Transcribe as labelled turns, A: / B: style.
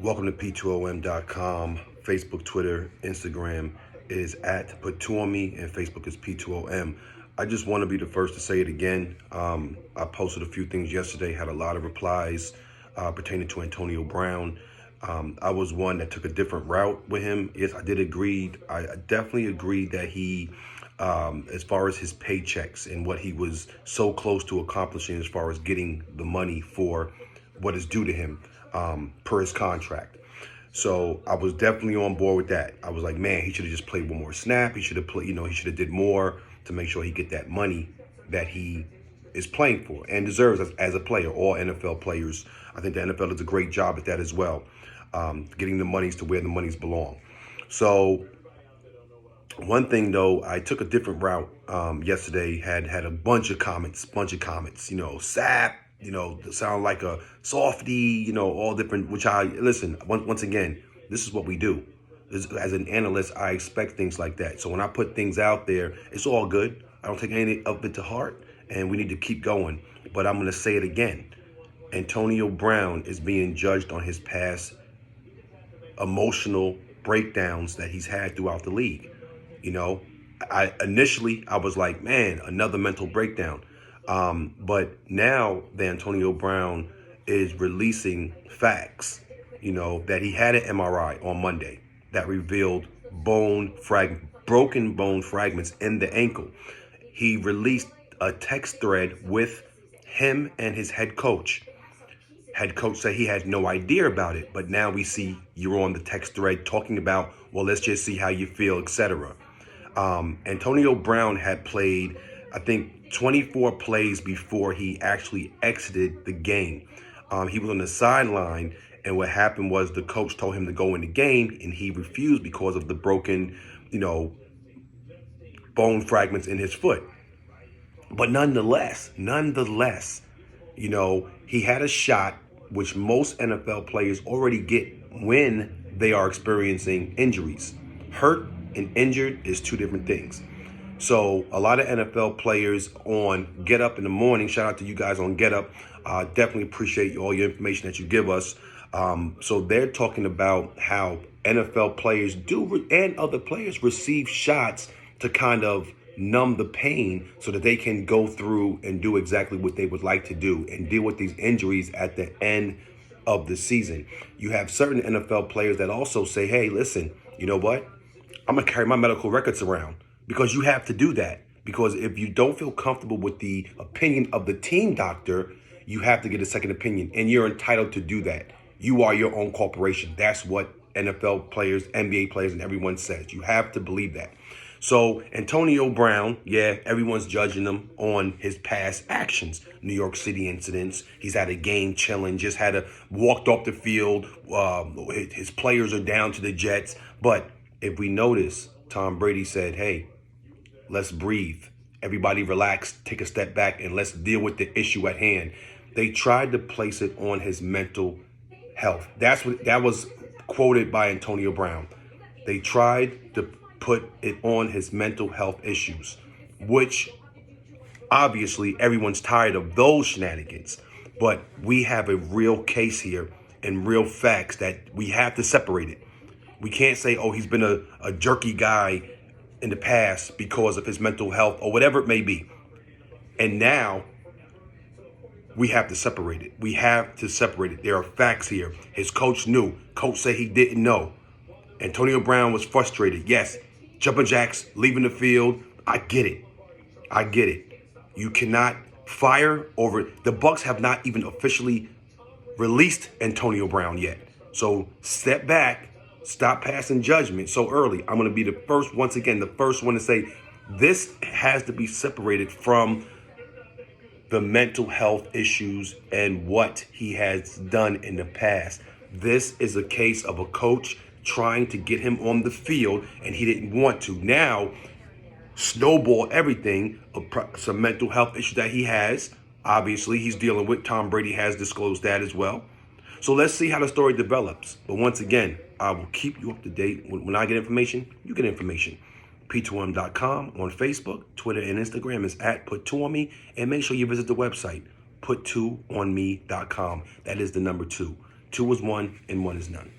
A: Welcome to P2Om.com, Facebook, Twitter, Instagram is at P2Om and Facebook is P2Om. I just want to be the first to say it again. I posted a few things yesterday, had a lot of replies pertaining to Antonio Brown. I was one that took a different route with him. Yes, I did agree. I definitely agreed that he, as far as his paychecks and what he was so close to accomplishing as far as getting the money for what is due to him per his contract. So I was definitely on board with that. I was like, man, he should have just played one more snap. He should have played, he should have did more to make sure he get that money that he is playing for and deserves as a player. All NFL players, I think the NFL does a great job at that as well, getting the monies to where the monies belong. So one thing though, I took a different route yesterday. Had a bunch of comments, sap. Sound like a softy, all different, which listen, once again, this is what we do. As an analyst, I expect things like that. So when I put things out there, it's all good. I don't take any of it to heart, and we need to keep going. But I'm going to say it again. Antonio Brown is being judged on his past emotional breakdowns that he's had throughout the league. I was like, man, another mental breakdown. But now that Antonio Brown is releasing facts, that he had an MRI on Monday that revealed broken bone fragments in the ankle. He released a text thread with him and his head coach. Head coach said he had no idea about it, but now we see you're on the text thread talking about, well, let's just see how you feel, etc. Antonio Brown had played, I think, 24 plays before he actually exited the game. He was on the sideline, and what happened was the coach told him to go in the game, and he refused because of the broken, bone fragments in his foot. But nonetheless, he had a shot, which most NFL players already get when they are experiencing injuries. Hurt and injured is two different things. So a lot of NFL players on Get Up in the morning, shout out to you guys on Get Up, definitely appreciate all your information that you give us. So they're talking about how NFL players do and other players receive shots to kind of numb the pain so that they can go through and do exactly what they would like to do and deal with these injuries at the end of the season. You have certain NFL players that also say, hey, listen, you know what? I'm going to carry my medical records around. Because you have to do that. Because if you don't feel comfortable with the opinion of the team doctor, you have to get a second opinion. And you're entitled to do that. You are your own corporation. That's what NFL players, NBA players, and everyone says. You have to believe that. So Antonio Brown, yeah, everyone's judging him on his past actions. New York City incidents. He's had a game chilling, just walked off the field. His players are down to the Jets. But if we notice, Tom Brady said, hey, let's breathe. Everybody relax, take a step back, and let's deal with the issue at hand. They tried to place it on his mental health. That was quoted by Antonio Brown. They tried to put it on his mental health issues, which obviously everyone's tired of those shenanigans. But we have a real case here and real facts that we have to separate it. We can't say, oh, he's been a jerky guy in the past because of his mental health or whatever it may be. And now we have to separate it. We have to separate it. There are facts here. His coach knew. Coach said he didn't know. Antonio Brown was frustrated. Yes, jumping jacks, leaving the field. I get it. You cannot fire over it. The Bucs have not even officially released Antonio Brown yet. So step back. Stop passing judgment so early. I'm going to be the first one to say this has to be separated from the mental health issues and what he has done in the past. This is a case of a coach trying to get him on the field, and he didn't want to. Now, snowball everything, some mental health issues that he has. Obviously, he's dealing with. Tom Brady has disclosed that as well. So let's see how the story develops. But once again, I will keep you up to date. When I get information, you get information. P2Om.com on Facebook, Twitter, and Instagram is at P2Om. And make sure you visit the website, put2onme.com. That is the number 2. 2 is 1 and 1 is none.